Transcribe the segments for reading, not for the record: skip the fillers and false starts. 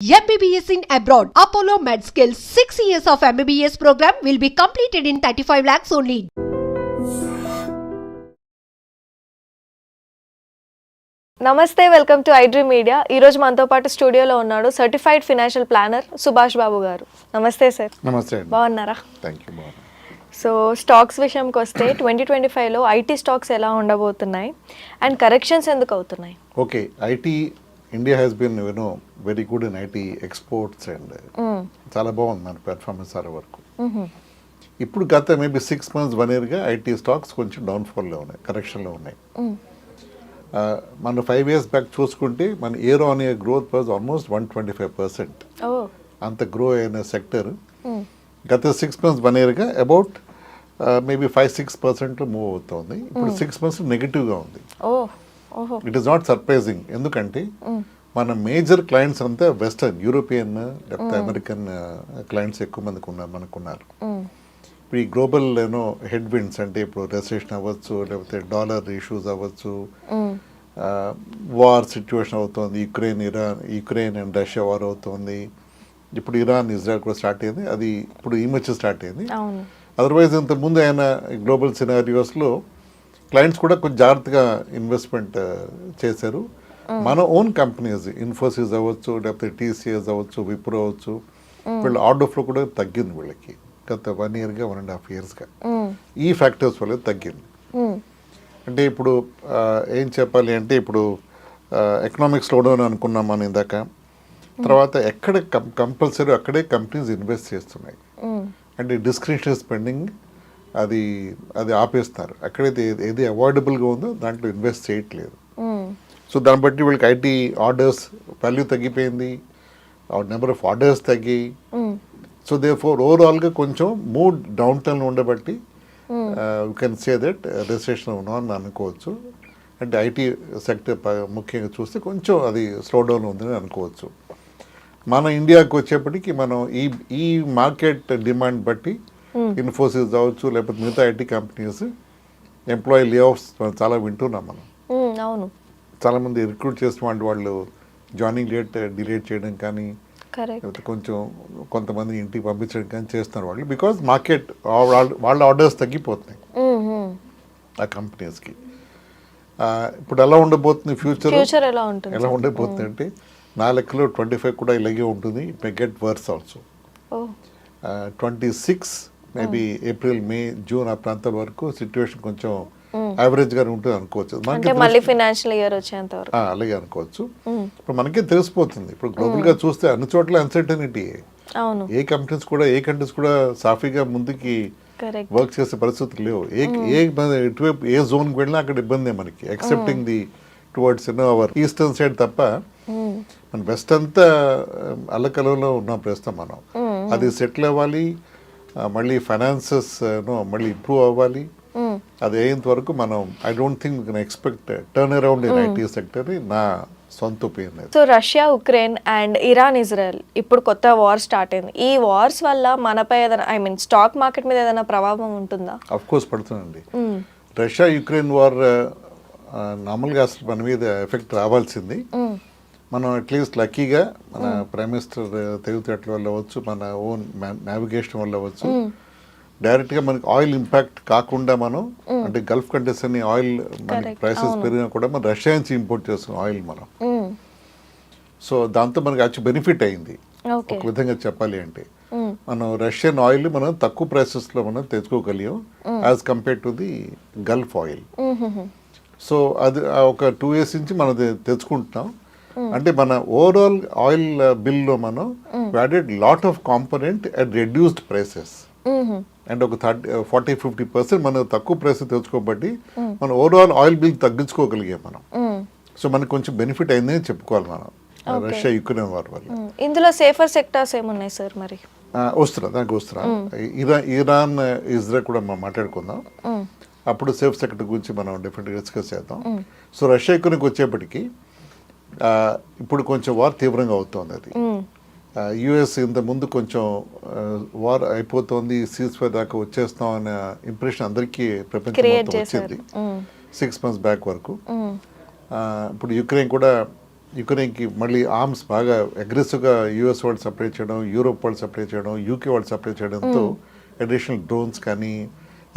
MBBS in abroad. Apollo MedSkill 6 years of MBBS program will be completed in 35 lakhs only. నమస్తే, welcome to iDream media. ఈరోజు మనతో పాటు స్టూడియోలో ఉన్నాడు certified financial planner Subhash Babu గారు. నమస్తే సార్. నమస్తే. బాగున్నారా? Thank you. సో స్టాక్స్ విషయంకి వస్తే 2025లో ఐటీ స్టాక్స్ ఎలా ఉండబోతున్నాయి అండ్ కరెక్షన్స్ ఎందుకు అవుతున్నాయి? Okay, IT India has been very good in IT exports and చాలా బాగుంది మన పెర్ఫార్మెన్స్ సార్ వరకు. ఇప్పుడు గత మేబీ 6 months 1 yearగా ఐటీ స్టాక్స్ కొంచెం డౌన్ఫాల్లో ఉన్నాయి, కరెక్షన్లో ఉన్నాయి. మన 5 years బ్యాక్ చూసుకుంటే మన year on year growth was almost 125%. అంత గ్రో అయిన సెక్టర్ గత 6 months 1 yearగా అబౌట్ మేబీ 5-6% మూవ్ అవుతుంది. ఇప్పుడు 6 months నెగిటివ్గా ఉంది. ఇట్ ఈస్ నాట్ సర్ప్రైజింగ్, ఎందుకంటే మన మేజర్ క్లయింట్స్ అంతా వెస్టర్న్ యూరోపియన్ లేకపోతే అమెరికన్ క్లయింట్స్ ఎక్కువ మందికి మనకున్నారు. ఇప్పుడు ఈ గ్లోబల్ హెడ్ విండ్స్ అంటే ఇప్పుడు రెసెషన్ అవ్వచ్చు, లేకపోతే డాలర్ ఇష్యూస్ అవ్వచ్చు, వార్ సిచ్యువేషన్ అవుతుంది, యుక్రెయిన్ అండ్ రష్యా వార్ అవుతుంది, ఇప్పుడు ఇరాన్ ఇజ్రాయెల్ కూడా స్టార్ట్ అయింది, అది ఇప్పుడు ఈ మధ్య స్టార్ట్ అయింది. అదర్వైజ్ ఇంతకుముందు అయిన గ్లోబల్ సినారియోస్లో క్లయింట్స్ కూడా కొంచెం జాగ్రత్తగా ఇన్వెస్ట్మెంట్ చేశారు. మన ఓన్ కంపెనీస్ ఇన్ఫోసిస్ అవ్వచ్చు, లేకపోతే టీసీఎస్ అవ్వచ్చు, విప్రో అవ్వచ్చు, వీళ్ళ ఆర్డర్ ఫ్లో కూడా తగ్గింది వీళ్ళకి గత 1 yearగా 1.5 yearsగా. ఈ ఫ్యాక్టర్స్ వల్ల తగ్గింది. అంటే ఇప్పుడు ఏం చెప్పాలి అంటే ఇప్పుడు ఎకనామిక్ స్లోడౌన్ అనుకున్నాం మనం ఇందాక. తర్వాత ఎక్కడ కంపల్సరీ అక్కడే కంపెనీస్ ఇన్వెస్ట్ చేస్తున్నాయి. అంటే డిస్క్రిషనరీ స్పెండింగ్ అది ఆపేస్తున్నారు. అక్కడైతే ఏది అవాయిడబుల్గా ఉందో దాంట్లో ఇన్వెస్ట్ చేయట్లేదు. సో దాన్ని బట్టి వీళ్ళకి ఐటీ ఆర్డర్స్ వాల్యూ తగ్గిపోయింది, నెంబర్ ఆఫ్ ఆర్డర్స్ తగ్గి. సో దే ఫోర్ ఓవరాల్గా కొంచెం మూడ్ డౌన్ టర్న్ ఉండబట్టి you can say that recession అని అనుకోవచ్చు. అంటే ఐటీ సెక్టర్ ముఖ్యంగా చూస్తే కొంచెం అది స్లో డౌన్ ఉందని అనుకోవచ్చు. మన ఇండియాకి వచ్చేప్పటికి మనం ఈ మార్కెట్ డిమాండ్ బట్టి ఇన్ఫోసిస్ అవ్వచ్చు, లేకపోతే మిగతా ఐటీ కంపెనీస్ ఎంప్లాయీ లే ఆఫ్స్ చాలా వింటున్నాం మనం. అవును, చాలామంది రిక్రూట్ చేసిన వాళ్ళు జాయినింగ్ డేట్ డిలేట్ చేయడం కానీ, లేకపోతే కొంచెం కొంతమంది ఇంటికి పంపించడం కానీ చేస్తున్నారు వాళ్ళు. బికాజ్ మార్కెట్ వాళ్ళ ఆర్డర్స్ తగ్గిపోతున్నాయి ఆ కంపెనీస్కి. ఇప్పుడు ఎలా ఉండబోతుంది ఫ్యూచర్ ఎలా ఉండబోతుంది అంటే నా లెక్కలో 25 కూడా ఇలాగే ఉంటుంది. It may get worse also. 26 maybe April May June ఆ ప్రాంతాల వరకు సిచ్యువేషన్ కొంచెం యావరేజ్ గానే ఉంటుంది అనుకోవచ్చు. అలాగే అనుకోవచ్చు. ఇప్పుడు మనకే తెలిసిపోతుంది. ఇప్పుడు గ్లోబల్ గా చూస్తే అన్ని చోట్ల అన్సర్టనిటీ. ఏ కంట్రీస్ కూడా సాఫీగా ముందుకి వర్క్ చేసే పరిస్థితులు లేవు. ఎటువైపు ఏ జోన్ కి వెళ్ళినా అక్కడ ఇబ్బంది మనకి, excepting the towards our eastern side తప్ప. మన వెస్ట్ అంతా అల్లకలలో ఉన్నాం ప్రస్తుతం మనం. అది సెటిల్ అవ్వాలి, మళ్ళీ ఫైనాన్సెస్ మళ్ళీ ఇంప్రూవ్ అవ్వాలి. అది అయ్యేంత వరకు మనం I don't think we can expect turn around in IT sector. నా సొంత opinion. So Russia, Ukraine and Iran, Israel ఇప్పుడు కొత్త వార్ స్టార్ట్ అయింది. ఈ వార్స్ వల్ల మనపై ఏదైనా స్టాక్ మార్కెట్ మీద ఏదైనా ప్రభావం ఉంటుందా? అఫ్ కోర్స్ పడుతుందండి. రష్యా యుక్రెయిన్ వార్ నార్మల్గా అసలు మన మీద ఎఫెక్ట్ రావాల్సింది. మనం అట్లీస్ట్ లక్కీగా మన ప్రైమ్ మినిస్టర్ తెలివితేటల వల్ల అవ్వచ్చు, మన ఓన్ నావిగేషన్ వల్ల అవ్వచ్చు, డైరెక్ట్గా మనకి ఆయిల్ ఇంపాక్ట్ కాకుండా మనం అంటే గల్ఫ్ కంట్రీస్ అని ఆయిల్ ప్రైసెస్ పెరిగినా కూడా మనం రష్యా నుంచి ఇంపోర్ట్ చేస్తున్నాం ఆయిల్ మనం. సో దాంతో మనకి యాక్చువల్ బెనిఫిట్ అయింది ఒక విధంగా చెప్పాలి అంటే. మనం రష్యన్ ఆయిల్ మనం తక్కువ ప్రైసెస్లో మనం తెచ్చుకోగలిగాం as compare to the Gulf oil. So అది ఒక 2 years నుంచి మనం తెచ్చుకుంటున్నాం. అంటే మన ఓవరాల్ ఆయిల్ బిల్లో మనం added lot of component at reduced prices. And ఒక 40-50% మనం తక్కువ ప్రైస్ తెచ్చుకోబట్టి మన ఓవరాల్ ఆయిల్ బిల్ తగ్గించుకోగలిగాం మనం. సో మనకు కొంచెం బెనిఫిట్ అయిందని చెప్పుకోవాలి మనం రష్యా యుక్రెయిన్ వార్ వల్ల. ఇందులో సేఫర్ సెక్టార్స్ ఏమున్నాయి సార్? మరి దానికి వస్తున్నా. ఇరాన్ ఇజ్రాయెల్ కూడా మనం మాట్లాడుకుందాం. అప్పుడు సేఫ్ సెక్టర్ గురించి మనం డెఫినెట్గా డిస్కస్ చేద్దాం. సో రష్యా యుక్రెయిన్కి వచ్చేప్పటికి ఇప్పుడు కొంచెం వార్ తీవ్రంగా అవుతుంది. అది యుఎస్ ఇంత ముందు కొంచెం వార్ అయిపోతుంది, సీజ్ ఫైర్ దాకా వచ్చేస్తాం అనే ఇంప్రెషన్ అందరికీ ప్రపంచం మొత్తం వచ్చింది 6 months బ్యాక్ వరకు. ఇప్పుడు యుక్రెయిన్ కూడా యుక్రెయిన్కి మళ్ళీ ఆర్మ్స్ బాగా అగ్రెసివ్గా యూఎస్ వాళ్ళు సప్లై చేయడం, యూరోప్ వాళ్ళు సప్లై చేయడం, యూకే వాళ్ళు సప్లై చేయడంతో అడిషనల్ డ్రోన్స్ కానీ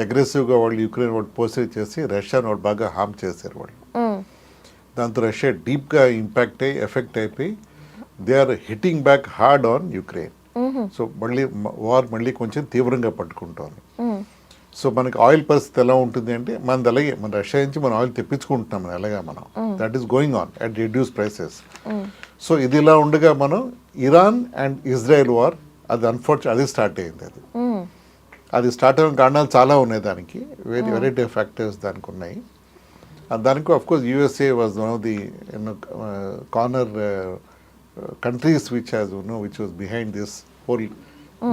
అగ్రెసివ్గా వాళ్ళు యుక్రెయిన్ వాళ్ళు పోస్టర్ చేసి రష్యాను వాళ్ళు బాగా హార్మ్ చేశారు వాళ్ళు. దాంతో రష్యా డీప్గా ఇంపాక్ట్ అయ్యి ఎఫెక్ట్ అయిపోయి they are hitting back hard on Ukraine. So మళ్ళీ వార్ మళ్ళీ కొంచెం తీవ్రంగా పట్టుకుంటోంది. సో మనకి ఆయిల్ పరిస్థితి ఎలా ఉంటుంది అంటే మనది అలాగే మన రష్యా నుంచి మనం ఆయిల్ తెప్పించుకుంటున్నాం ఎలాగా మనం, that is going on at reduce prices. So ఇది ఇలా ఉండగా మనం ఇరాన్ అండ్ ఇజ్రాయెల్ వార్ అది స్టార్ట్ అయింది. అది స్టార్ట్ అయిన కారణాలు చాలా ఉన్నాయి, దానికి వెరైటీ ఆఫ్ ఫ్యాక్టర్స్ దానికి ఉన్నాయి. దానికి of course USA was one of the corner countries which was behind this whole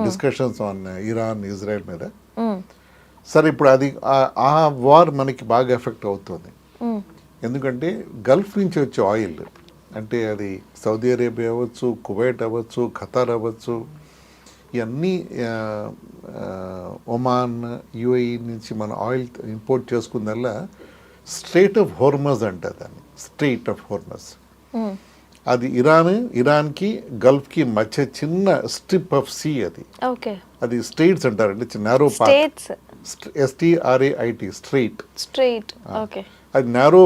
discussions on Iran Israel మీద. సరే ఇప్పుడు అది ఆ వార్ మనకి బాగా ఎఫెక్ట్ అవుతుంది. ఎందుకంటే గల్ఫ్ నుంచి వచ్చే ఆయిల్ అంటే అది సౌదీ అరేబియా అవ్వచ్చు, కువైట్ అవ్వచ్చు, ఖతార్ అవ్వచ్చు, ఇవన్నీ ఒమాన్, యుఏఈ నుంచి మన ఆయిల్ ఇంపోర్ట్ చేసుకుందల్లా స్ట్రెయిట్ ఆఫ్ హోర్మజ్ అంటారు దాన్ని, స్ట్రెయిట్ ఆఫ్ హోర్మజ్. అది ఇరాన్కి గల్ఫ్కి మధ్య చిన్న స్ట్రిప్ ఆఫ్ సీ అది. అది స్ట్రెయిట్స్ అంటారు, అంటే నారో పాత్, STRAIT స్ట్రెయిట్. అది నారో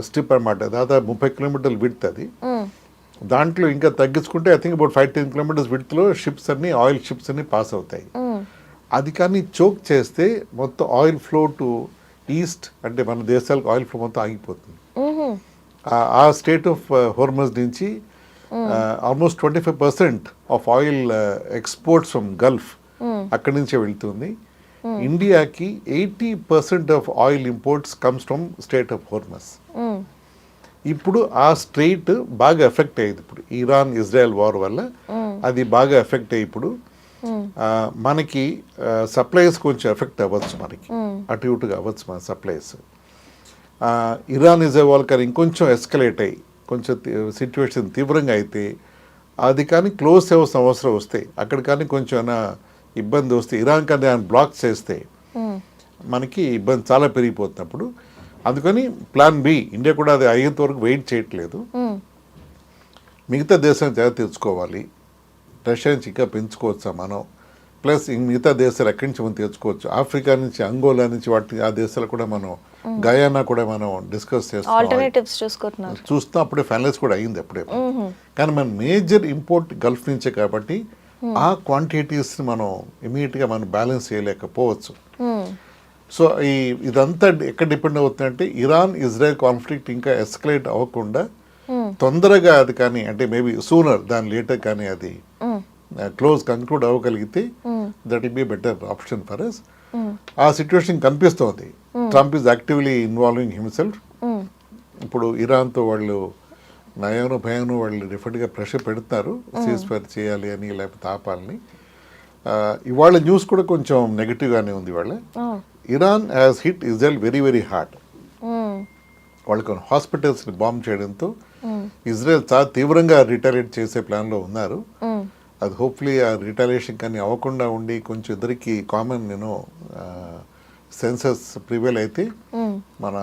స్ట్రిప్ అనమాట, దాదాపు 30 కిలోమీటర్ల విడ్త్ అది. దాంట్లో ఇంకా తగ్గించుకుంటే ఐ థింక్ అబౌట్ 5-10 కిలోమీటర్స్ విడ్త్లో షిప్స్ అన్ని ఆయిల్ షిప్స్ అన్ని పాస్ అవుతాయి. అది కానీ చోక్ చేస్తే మొత్తం ఆయిల్ ఫ్లో టు ఈస్ట్, అంటే మన దేశాలకు ఆయిల్ ఫ్లో మొత్తం ఆగిపోతుంది. ఆ స్టేట్ ఆఫ్ హోర్మజ్ నుంచి ఆల్మోస్ట్ 25% ఆఫ్ ఆయిల్ ఎక్స్పోర్ట్స్ ఫ్రమ్ గల్ఫ్ అక్కడి నుంచే వెళ్తుంది. ఇండియాకి 80% ఆఫ్ oil imports comes from strait of Hormuz. ఇప్పుడు ఆ స్ట్రెయిట్ బాగా ఎఫెక్ట్ అయ్యేది ఇప్పుడు ఇరాన్ ఇజ్రాయెల్ వార్ వల్ల. అది బాగా ఎఫెక్ట్ అయ్యి ఇప్పుడు మనకి సప్లైస్ కొంచెం ఎఫెక్ట్ అవ్వచ్చు, మనకి అటు ఇటుగా అవ్వచ్చు మన సప్లైస్. ఇరాన్ ఇజ్రాయెల్ వార్ కానీ ఇంకొంచెం ఎస్కలేట్ అయ్యి కొంచెం సిచ్యువేషన్ తీవ్రంగా అయితే అది కానీ క్లోజ్ అవ్వాల్సిన అవసరం వస్తే, అక్కడ కానీ కొంచెం ఇబ్బంది వస్తే, ఇరాన్ కానీ ఆయన బ్లాక్ చేస్తే మనకి ఇబ్బంది చాలా పెరిగిపోతున్నప్పుడు. అందుకని ప్లాన్ బి ఇండియా కూడా అది అయ్యేంత వరకు వెయిట్ చేయట్లేదు. మిగతా దేశం జాగ్రత్త తెచ్చుకోవాలి, రష్యా నుంచి ఇంకా పెంచుకోవచ్చా మనం, ప్లస్ మిగతా దేశాలు ఎక్కడి నుంచి మనం తెచ్చుకోవచ్చు, ఆఫ్రికా నుంచి, అంగోలా నుంచి, ఆ దేశాలు కూడా మనం, గయానా కూడా మనం డిస్కస్ చేస్తాం, చూస్తాం. అప్పుడే ఫైనలైజ్ కూడా అయ్యింది అప్పుడే. కానీ మన మేజర్ ఇంపోర్ట్ గల్ఫ్ నుంచే కాబట్టి ఆ క్వాంటిటీస్ మనం ఇమీడియట్గా మనం బ్యాలెన్స్ చేయలేకపోవచ్చు. సో ఇదంతా ఎక్కడ డిపెండ్ అవుతుందంటే ఇరాన్ ఇజ్రాయెల్ కాన్ఫ్లిక్ట్ ఇంకా ఎస్కలేట్ అవ్వకుండా తొందరగా అది కానీ, అంటే మేబీ సూనర్ దాని లేటర్ కానీ అది క్లోజ్ కంక్లూడ్ అవ్వగలిగితే that will be better option for us. ఆ సిచ్యువేషన్ కనిపిస్తోంది. Trump is actively involving himself. ఇప్పుడు ఇరాన్తో వాళ్ళు నయాను భయాను వాళ్ళు డిఫరెంట్గా ప్రెషర్ పెడుతున్నారు, సీజ్ ఫైర్ చేయాలి అని, లేకపోతే ఆపాలని. ఇవాళ న్యూస్ కూడా కొంచెం నెగిటివ్గానే ఉంది. ఇవాళ Iran has hit Israel very very hard. వాళ్ళకి హాస్పిటల్స్ని బాంబ్ చేయడంతో ఇజ్రాయెల్ చాలా తీవ్రంగా రిటాలియేట్ చేసే ప్లాన్లో ఉన్నారు. అది హోప్ఫుల్లీ ఆ రిటాలియేషన్ కానీ అవ్వకుండా ఉండి కొంచెం ఇద్దరికి కామన్ సెన్సెస్ ప్రివేల్ అయితే మన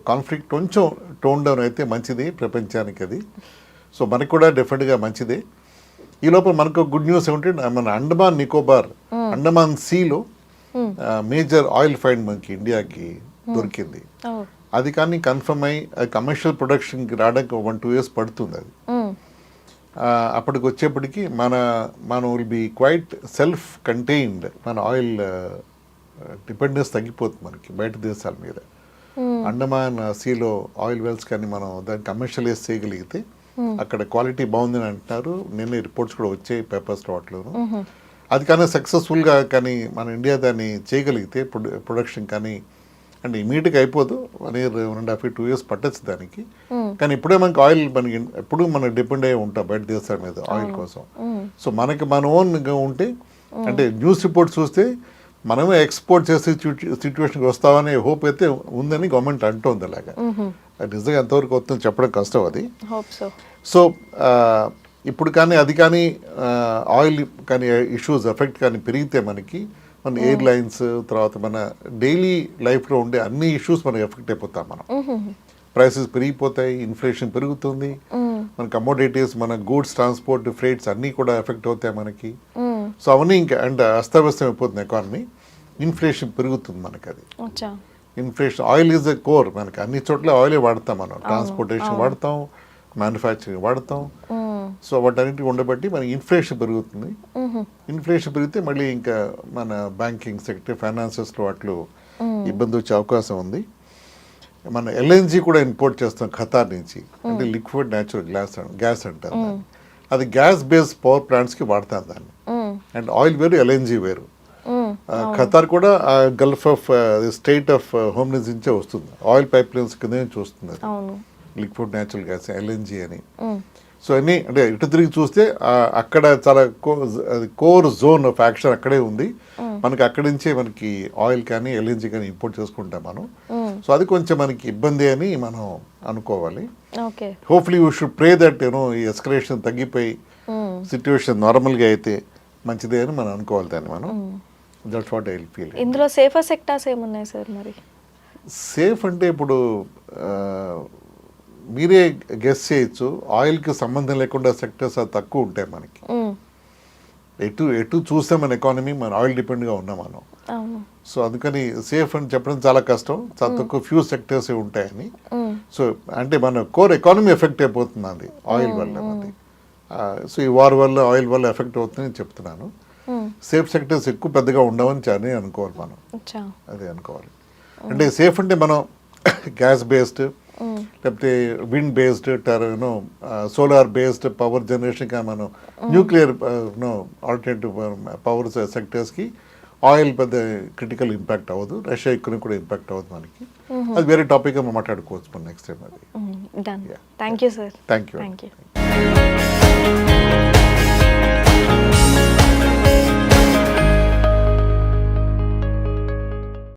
కాన్ఫ్లిక్ట్ కొంచెం టోన్ డౌన్ అయితే మంచిది ప్రపంచానికి అది. సో మనకు కూడా డెఫినెట్గా మంచిదే. ఈ లోపల మనకు గుడ్ న్యూస్ ఏమంటే మన అండమాన్ నికోబార్, అండమాన్ సీలో మేజర్ ఆయిల్ ఫైండ్ మనకి ఇండియాకి దొరికింది. అది కానీ కన్ఫర్మ్ అయ్యి అది కమర్షియల్ ప్రొడక్షన్కి రావడానికి 1-2 years పడుతుంది. అది అప్పటికి వచ్చేప్పటికి మనం will be quite self contained. మన ఆయిల్ డిపెండెన్స్ తగ్గిపోతుంది మనకి బయట దేశాల మీద. అండమాన్ సీలో ఆయిల్ వెల్స్ కానీ మనం దాన్ని కమర్షియలైజ్ చేయగలిగితే అక్కడ క్వాలిటీ బాగుందని అంటున్నారు. నిన్న రిపోర్ట్స్ కూడా వచ్చాయి పేపర్స్ వాటిలోను. అది కానీ సక్సెస్ఫుల్గా కానీ మన ఇండియా దాన్ని చేయగలిగితే ప్రొడక్షన్ కానీ, అంటే ఇమీడియట్గా అయిపోదు, 1 year 1.5 years 2 years పట్టచ్చు దానికి. కానీ ఇప్పుడే మనకి ఆయిల్ మనకి ఎప్పుడు మనం డిపెండ్ అయ్యి ఉంటాం బయట దేశాల మీద ఆయిల్ కోసం. సో మనకి మన ఓన్గా ఉంటే, అంటే న్యూస్ రిపోర్ట్స్ చూస్తే మనమే ఎక్స్పోర్ట్ చేసే సిచ్యువేషన్కి వస్తామనే హోప్ అయితే ఉందని గవర్నమెంట్ అంటోంది. అలాగా అది నిజంగా ఎంతవరకు వస్తుందో చెప్పడం కష్టం అది. సో ఇప్పుడు కానీ అది కానీ ఆయిల్ కానీ ఇష్యూస్ ఎఫెక్ట్ కానీ పెరిగితే మనకి మన ఎయిర్లైన్స్, తర్వాత మన డైలీ లైఫ్లో ఉండే అన్ని ఇష్యూస్ మనకి ఎఫెక్ట్ అయిపోతాం. మనం ప్రైసెస్ పెరిగిపోతాయి, ఇన్ఫ్లేషన్ పెరుగుతుంది, మన కమోడిటీస్, మన గూడ్స్ ట్రాన్స్పోర్ట్, ఫ్రైట్స్ అన్నీ కూడా ఎఫెక్ట్ అవుతాయి మనకి. సో అవన్నీ ఇంకా అంటే అస్తవ్యస్తం అయిపోతుంది ఎకానమీ. ఇన్ఫ్లేషన్ పెరుగుతుంది మనకి. అది అచ్చా. Inflation, oil is the core. మనకి అన్ని చోట్ల ఆయిలే వాడతాం మనం, ట్రాన్స్పోర్టేషన్ వాడతాం, మ్యానుఫ్యాక్చరింగ్ వాడతాం. సో వాటన్నిటిని ఉండబట్టి మనకి ఇన్ఫ్లేషన్ పెరుగుతుంది. ఇన్ఫ్లేషన్ పెరిగితే మళ్ళీ ఇంకా మన బ్యాంకింగ్ సెక్టర్, ఫైనాన్సెస్లో వాటిలో ఇబ్బంది వచ్చే అవకాశం ఉంది. మన ఎల్ఎన్జీ కూడా ఇంపోర్ట్ చేస్తాం ఖతార్ నుంచి, అంటే లిక్విడ్ న్యాచురల్ గ్యాస్ అంటారు దాన్ని. అది గ్యాస్ బేస్డ్ పవర్ ప్లాంట్స్కి వాడతాం దాన్ని. అండ్ ఆయిల్ వేరు, ఎల్ఎన్జీ వేరు. ఖతార్ కూడా గల్ఫ్ ఆఫ్ స్టేట్ ఆఫ్ హోమ్లీస్ నుంచే వస్తుంది, ఆయిల్ పైప్ లైన్స్ కింద నుంచి వస్తుంది అది, లిక్విడ్ న్యాచురల్ గ్యాస్ ఎల్ఎన్జీ అని. సో అన్నీ అంటే ఇటు తిరిగి చూస్తే అక్కడ చాలా కోర్ జోన్ ఆఫ్ యాక్షన్ అక్కడే ఉంది. మనకి అక్కడి నుంచే మనకి ఆయిల్ కానీ ఎల్ఎన్జీ కానీ ఇంపోర్ట్ చేసుకుంటాం మనం. సో అది కొంచెం మనకి ఇబ్బంది అని మనం అనుకోవాలి. Hopefully you should pray that ఈ ఎస్కలేషన్ తగ్గిపోయి సిచ్యువేషన్ నార్మల్గా అయితే మంచిదే అని మనం అనుకోవాలి దాన్ని మనం. That's what I feel. ఇందులో సేఫర్ సెక్టార్స్ ఏమున్నాయి సార్ మరి? సేఫ్ అంటే ఇప్పుడు మీరే గెస్ చేయొచ్చు, ఆయిల్కి సంబంధం లేకుండా సెక్టర్స్ అది తక్కువ ఉంటాయి మనకి. ఎటు చూస్తే మన ఎకానమీ మన ఆయిల్ డిపెండ్గా ఉన్నాం మనం. సో అందుకని సేఫ్ అని చెప్పడం చాలా కష్టం, చాలా తక్కువ ఫ్యూ సెక్టర్స్ ఉంటాయని. సో అంటే మన కోర్ ఎకానమీ ఎఫెక్ట్ అయిపోతుంది అది ఆయిల్ వల్ల అది. సో ఈ వార్ వల్ల ఆయిల్ వల్ల ఎఫెక్ట్ అవుతుందని చెప్తున్నాను. సేఫ్ సెక్టర్స్ ఎక్కువ పెద్దగా ఉండవని అనుకోవాలి మనం, అదే అనుకోవాలి. అంటే సేఫ్ అంటే మనం గ్యాస్ బేస్డ్, లేకపోతే wind based, solar based power జనరేషన్గా మనం న్యూక్లియర్ ఆల్టర్నేటివ్ పవర్ సెక్టర్స్కి ఆయిల్ పెద్ద క్రిటికల్ ఇంపాక్ట్ అవ్వదు. రష్యా ఎకానమీ కూడా ఇంపాక్ట్ అవ్వదు మనకి. అది వేరే టాపిక్గా మనం మాట్లాడుకోవచ్చు మనం నెక్స్ట్ టైం. అది thank you sir. Thank you.